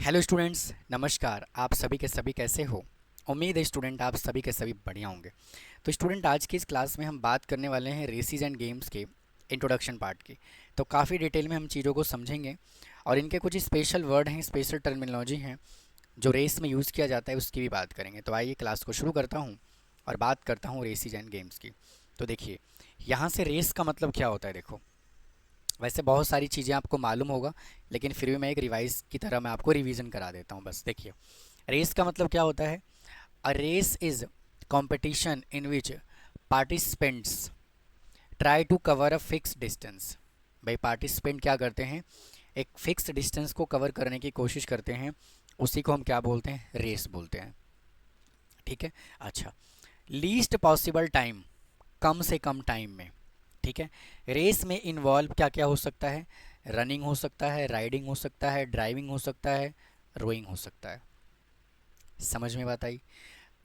Hello students, नमस्कार। आप सभी के सभी कैसे हो? उम्मीद है स्टूडेंट आप सभी के सभी बढ़िया होंगे। तो स्टूडेंट, आज की इस क्लास में हम बात करने वाले हैं रेसिस एंड गेम्स के इंट्रोडक्शन पार्ट की। तो काफ़ी डिटेल में हम चीज़ों को समझेंगे और इनके कुछ स्पेशल वर्ड हैं, स्पेशल टर्मिनोलॉजी हैं जो रेस में यूज़ किया जाता है, उसकी भी बात करेंगे। तो आइए क्लास को शुरू करता हूँ और बात करता हूँ रेसिस एंड गेम्स की। तो देखिए, यहाँ से रेस का मतलब क्या होता है। देखो, वैसे बहुत सारी चीज़ें आपको मालूम होगा, लेकिन फिर भी मैं एक रिवाइज की तरह मैं आपको रिवीजन करा देता हूँ। बस देखिए, रेस का मतलब क्या होता है। A race is competition in which participants try to cover a fix distance. भाई, पार्टिसिपेंट क्या करते हैं, एक फिक्स डिस्टेंस को कवर करने की कोशिश करते हैं, उसी को हम क्या बोलते हैं, रेस बोलते हैं। ठीक है। अच्छा, लीस्ट पॉसिबल टाइम, कम से कम टाइम में। ठीक है। रेस में इन्वॉल्व क्या क्या हो सकता है, रनिंग हो सकता है, राइडिंग हो सकता है, ड्राइविंग हो सकता है, रोइंग हो सकता है। समझ में बात आई?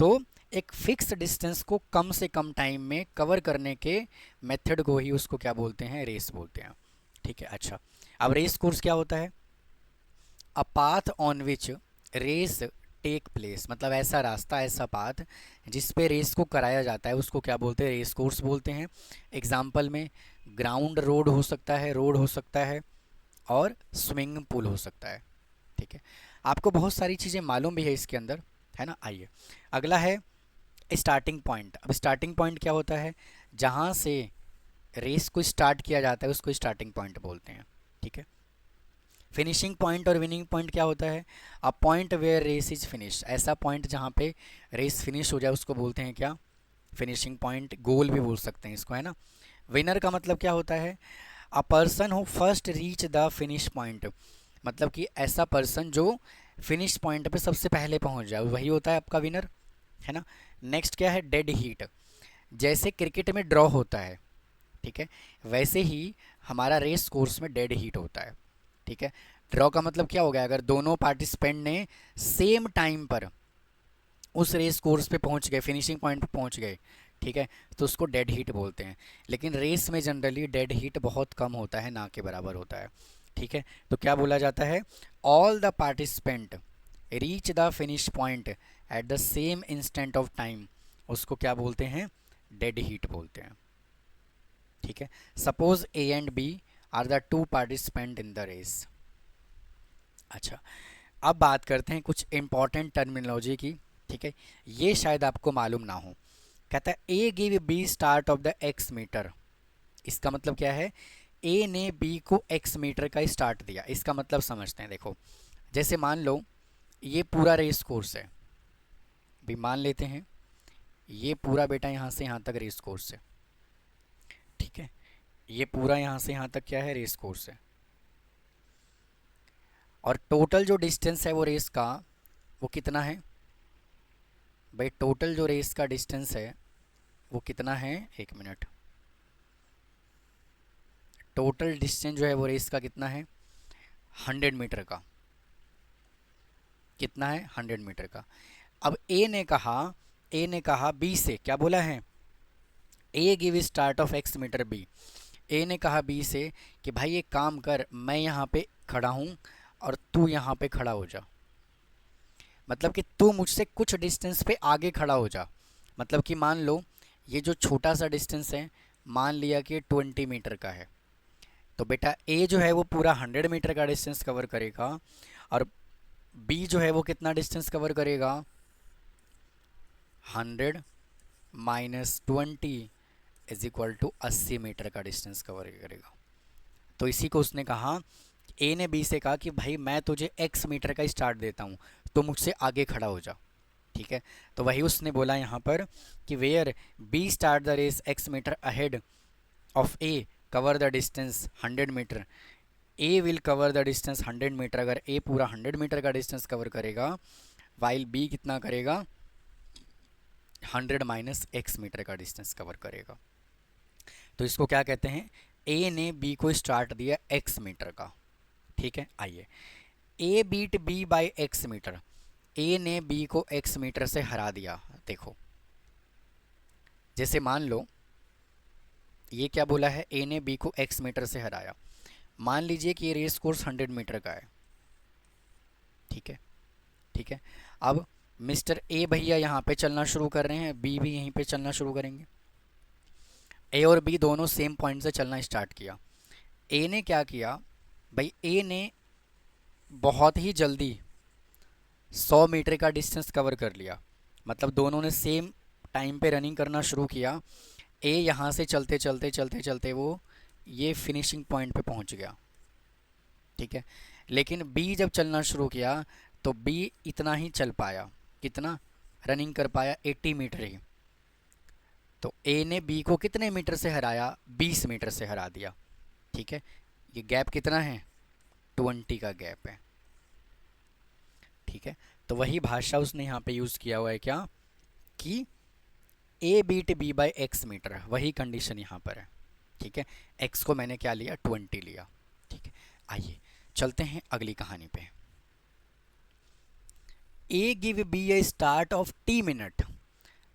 तो एक फिक्स डिस्टेंस को कम से कम टाइम में कवर करने के मेथड को ही उसको क्या बोलते हैं, रेस बोलते हैं। ठीक है। अच्छा, अब रेस कोर्स क्या होता है। A path on which race take place, मतलब ऐसा रास्ता, ऐसा पाथ जिस पे रेस को कराया जाता है, उसको क्या बोलते हैं, रेस कोर्स बोलते हैं। एग्जाम्पल में ग्राउंड रोड हो सकता है, रोड हो सकता है, और स्विमिंग पूल हो सकता है। ठीक है। आपको बहुत सारी चीज़ें मालूम भी है इसके अंदर, है ना। आइए, अगला है स्टार्टिंग पॉइंट। अब स्टार्टिंग पॉइंट क्या होता है, जहाँ से रेस को स्टार्ट किया जाता है उसको स्टार्टिंग पॉइंट बोलते हैं। ठीक है। फिनिशिंग पॉइंट और विनिंग पॉइंट क्या होता है, a point where race is finish. ऐसा पॉइंट जहाँ पे रेस फिनिश हो जाए उसको बोलते हैं क्या, फिनिशिंग पॉइंट। गोल भी बोल सकते हैं इसको, है ना। विनर का मतलब क्या होता है, a person who first reach the finish point, मतलब कि ऐसा पर्सन जो फिनिश पॉइंट पे सबसे पहले पहुंच जाए, वही होता है आपका विनर, है ना। नेक्स्ट क्या है, डेड हीट। जैसे क्रिकेट में ड्रॉ होता है, ठीक है, वैसे ही हमारा रेस कोर्स में डेड हीट होता है। ठीक है। ड्रॉ का मतलब क्या हो गया, अगर दोनों पार्टिसिपेंट ने सेम टाइम पर उस रेस कोर्स पे पहुंच गए, फिनिशिंग पॉइंट पे पहुंच गए, ठीक है, तो उसको डेड हीट बोलते हैं। लेकिन रेस में जनरली डेड हीट बहुत कम होता है, ना के बराबर होता है। ठीक है। तो क्या बोला जाता है, all the participant reach the finish point at the same instant of time, उसको क्या बोलते हैं, डेड हीट बोलते हैं। ठीक है। Suppose A and B are the two participant in the race. अच्छा, अब बात करते हैं कुछ इंपॉर्टेंट टर्मिनोलॉजी की। ठीक है, ये शायद आपको मालूम ना हो। कहता है A give B start of the X meter. इसका मतलब क्या है, ए ने बी को एक्स मीटर का स्टार्ट दिया। इसका मतलब समझते हैं। देखो, जैसे मान लो ये पूरा रेस कोर्स है, भी मान लेते हैं ये पूरा बेटा यहाँ से यहाँ तक रेस कोर्स है। ठीक है, ये पूरा यहाँ से यहाँ तक क्या है, रेस कोर्स है। और टोटल जो डिस्टेंस है वो रेस का, वो कितना है भाई, टोटल जो रेस का डिस्टेंस है वो कितना है, एक मिनट। टोटल डिस्टेंस जो है वो रेस का कितना है, 100 मीटर का। कितना है, 100 मीटर का। अब ए ने कहा बी से, क्या बोला है, A give start of X meter B. A ने कहा बी से कि भाई एक काम कर, मैं यहाँ पे खड़ा हूँ और तू यहाँ पे खड़ा हो जा। मतलब कि तू मुझसे कुछ डिस्टेंस पे आगे खड़ा हो जा। मतलब कि मान लो ये जो छोटा सा डिस्टेंस है, मान लिया कि 20 मीटर का है, तो बेटा ए जो है वो पूरा 100 मीटर का डिस्टेंस कवर करेगा, और बी जो है वो कितना डिस्टेंस कवर करेगा, 100 - 20 इज इक्वल टू 80 मीटर का डिस्टेंस कवर करेगा। तो इसी को उसने कहा, ए ने बी से कहा कि भाई मैं तुझे एक्स मीटर का स्टार्ट देता हूँ, तो मुझसे आगे खड़ा हो जा। ठीक है। तो वही उसने बोला यहाँ पर कि where B start the race X meter ahead of A cover the distance 100 meter, A will cover the distance 100 meter. अगर ए पूरा 100 मीटर का डिस्टेंस कवर करेगा, वाइल बी कितना करेगा, 100 - x मीटर का डिस्टेंस कवर करेगा। तो इसको क्या कहते हैं, ए ने बी को स्टार्ट दिया एक्स मीटर का। ठीक है। आइए, A beat B by X meter. A ने बी को एक्स मीटर से हरा दिया। देखो, जैसे मान लो ये क्या बोला है, ए ने बी को एक्स मीटर से हराया। मान लीजिए कि ये रेस कोर्स 100 मीटर का है। ठीक है, ठीक है। अब मिस्टर ए भैया यहाँ पे चलना शुरू कर रहे हैं, बी भी यहीं पे चलना शुरू करेंगे। ए और बी दोनों सेम पॉइंट से चलना स्टार्ट किया। ए ने क्या किया भाई, ए ने बहुत ही जल्दी 100 मीटर का डिस्टेंस कवर कर लिया। मतलब दोनों ने सेम टाइम पे रनिंग करना शुरू किया। ए यहाँ से चलते चलते चलते चलते वो ये फिनिशिंग पॉइंट पे पहुँच गया, ठीक है। लेकिन बी जब चलना शुरू किया तो बी इतना ही चल पाया, कितना रनिंग कर पाया, 80 मीटर ही। तो ए ने बी को कितने मीटर से हराया, 20 मीटर से हरा दिया, ठीक है। ये गैप कितना है, 20 का गैप है, ठीक है। तो वही भाषा उसने यहाँ पे यूज़ किया हुआ है, क्या कि A beat B by X meter, वही कंडीशन यहाँ पर है, ठीक है। एक्स को मैंने क्या लिया, 20 लिया, ठीक है। आइए चलते हैं अगली कहानी पे। A give B a start of T minute.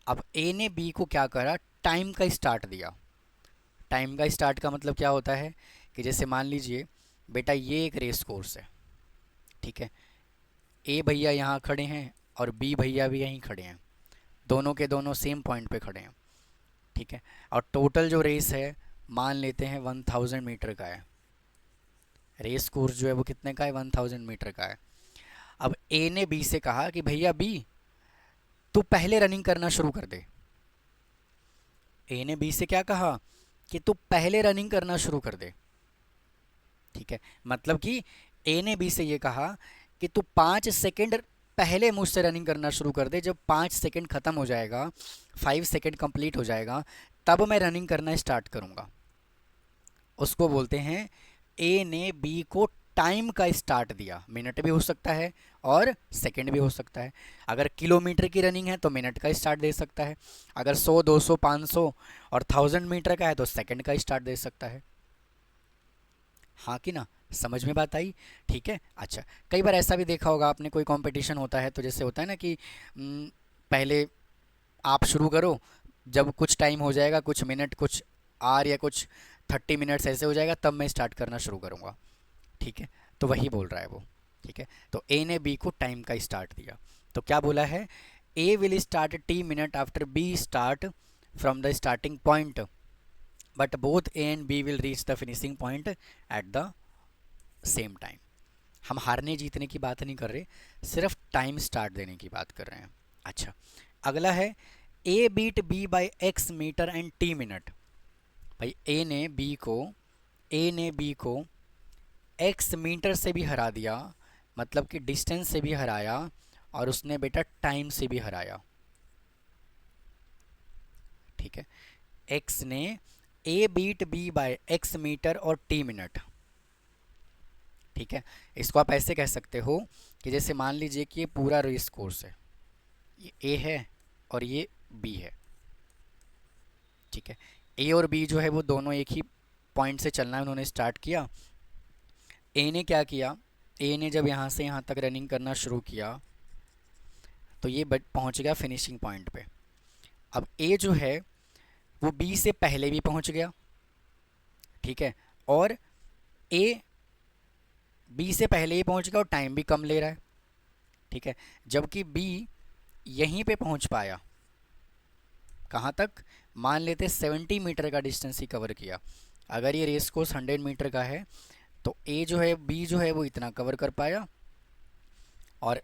अब ए ने बी को क्या करा, टाइम का स्टार्ट दिया। टाइम का स्टार्ट का मतलब क्या होता है कि जैसे मान लीजिए बेटा ये एक रेस कोर्स है, ठीक है। ए भैया यहाँ खड़े हैं और बी भैया भी यहीं खड़े हैं, दोनों के दोनों सेम पॉइंट पे खड़े हैं, ठीक है। और टोटल जो रेस है मान लेते हैं 1000 मीटर का है। रेस कोर्स जो है वो कितने का है, 1000 मीटर का है। अब ए ने बी से कहा कि भैया बी तू पहले रनिंग करना शुरू कर दे। ए ने बी से क्या कहा कि तू पहले रनिंग करना शुरू कर दे, ठीक है। मतलब कि ए ने बी से ये कहा कि तू 5 सेकंड पहले मुझसे रनिंग करना शुरू कर दे। जब 5 सेकंड ख़त्म हो जाएगा, 5 सेकंड कंप्लीट हो जाएगा, तब मैं रनिंग करना स्टार्ट करूँगा। उसको बोलते हैं ए ने बी को टाइम का स्टार्ट दिया। मिनट भी हो सकता है और सेकंड भी हो सकता है। अगर किलोमीटर की रनिंग है तो मिनट का स्टार्ट दे सकता है, अगर 100 200 500 और 1000 मीटर का है तो सेकंड का स्टार्ट दे सकता है। हाँ कि ना, समझ में बात आई, ठीक है। अच्छा, कई बार ऐसा भी देखा होगा आपने, कोई कंपटीशन होता है तो जैसे होता है ना कि पहले आप शुरू करो, जब कुछ टाइम हो जाएगा, कुछ मिनट, कुछ आर या कुछ 30 मिनट्स ऐसे हो जाएगा, तब मैं स्टार्ट करना शुरू करूँगा, ठीक है। तो वही बोल रहा है वो, ठीक है। तो ए ने बी को टाइम का स्टार्ट दिया, तो क्या बोला है, A will start T minute after B start from the starting point, but both A and B will reach the finishing point at the same time. हम हारने जीतने की बात नहीं कर रहे, सिर्फ टाइम स्टार्ट देने की बात कर रहे हैं। अच्छा, अगला है A beat B by X meter and T minute. भाई ए ने बी को एक्स मीटर से भी हरा दिया, मतलब कि डिस्टेंस से भी हराया, और उसने बेटा टाइम से भी हराया, ठीक है। एक्स ने A beat B by X meter और टी मिनट, ठीक है। इसको आप ऐसे कह सकते हो कि जैसे मान लीजिए कि ये पूरा रेस कोर्स है, ये ए है और ये बी है, ठीक है। ए और बी जो है वो दोनों एक ही पॉइंट से चलना है, उन्होंने स्टार्ट किया। ए ने क्या किया, ए ने जब यहाँ से यहाँ तक रनिंग करना शुरू किया तो ये पहुँच गया फिनिशिंग पॉइंट पे। अब ए जो है वो बी से पहले भी पहुँच गया, ठीक है, और ए बी से पहले ही पहुँच गया और टाइम भी कम ले रहा है, ठीक है। जबकि बी यहीं पे पहुँच पाया, कहाँ तक, मान लेते 70 मीटर का डिस्टेंस ही कवर किया। अगर ये रेस कोर्स 100 मीटर का है तो ए जो है, बी जो है वो इतना कवर कर पाया, और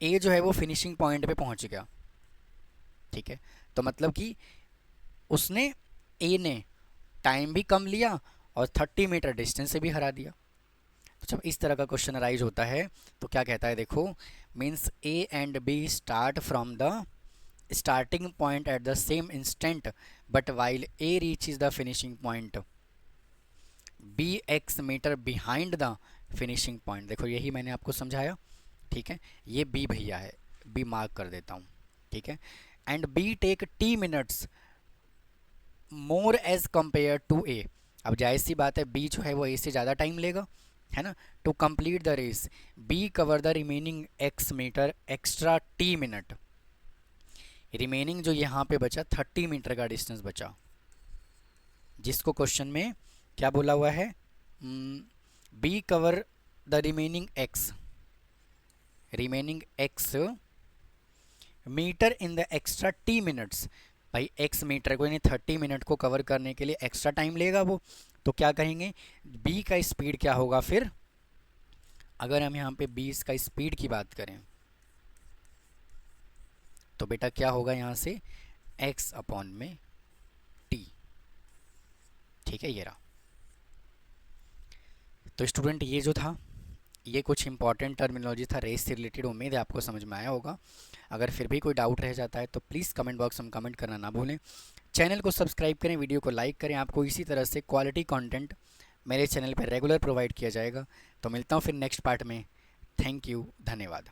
ए जो है वो फिनिशिंग पॉइंट पे पहुंच गया, ठीक है। तो मतलब कि उसने, ए ने टाइम भी कम लिया और 30 मीटर डिस्टेंस से भी हरा दिया। तो जब इस तरह का क्वेश्चन अराइज होता है तो क्या कहता है, देखो, means A and B start from the starting point at the same instant, but while A reaches the finishing point B X meter behind the finishing point. देखो यही मैंने आपको समझाया, ठीक है। ये बी भैया है, बी मार्क कर देता हूँ, ठीक है। And B take T minutes more as compare to A. अब जाहिर सी बात है बी जो है वो ए से ज़्यादा टाइम लेगा, है ना। To complete the race B cover the remaining X meter extra T minute. Remaining जो यहाँ पे बचा 30 मीटर का डिस्टेंस बचा, जिसको क्वेश्चन में क्या बोला हुआ है, B cover the remaining X, remaining X meter in the extra T minutes. भाई एक्स मीटर को यानी 30 मिनट को कवर करने के लिए एक्स्ट्रा टाइम लेगा वो, तो क्या कहेंगे बी का स्पीड क्या होगा फिर। अगर हम यहाँ पे 20 का स्पीड की बात करें तो बेटा क्या होगा यहाँ से x अपॉन में t। ठीक है, ये रहा। तो स्टूडेंट ये जो था ये कुछ इंपॉर्टेंट टर्मिनोलॉजी था रेस से रिलेटेड। उम्मीद है आपको समझ में आया होगा। अगर फिर भी कोई डाउट रह जाता है तो प्लीज़ कमेंट बॉक्स में कमेंट करना ना भूलें। चैनल को सब्सक्राइब करें, वीडियो को लाइक करें। आपको इसी तरह से क्वालिटी कंटेंट मेरे चैनल पर रेगुलर प्रोवाइड किया जाएगा। तो मिलता हूँ फिर नेक्स्ट पार्ट में। थैंक यू, धन्यवाद।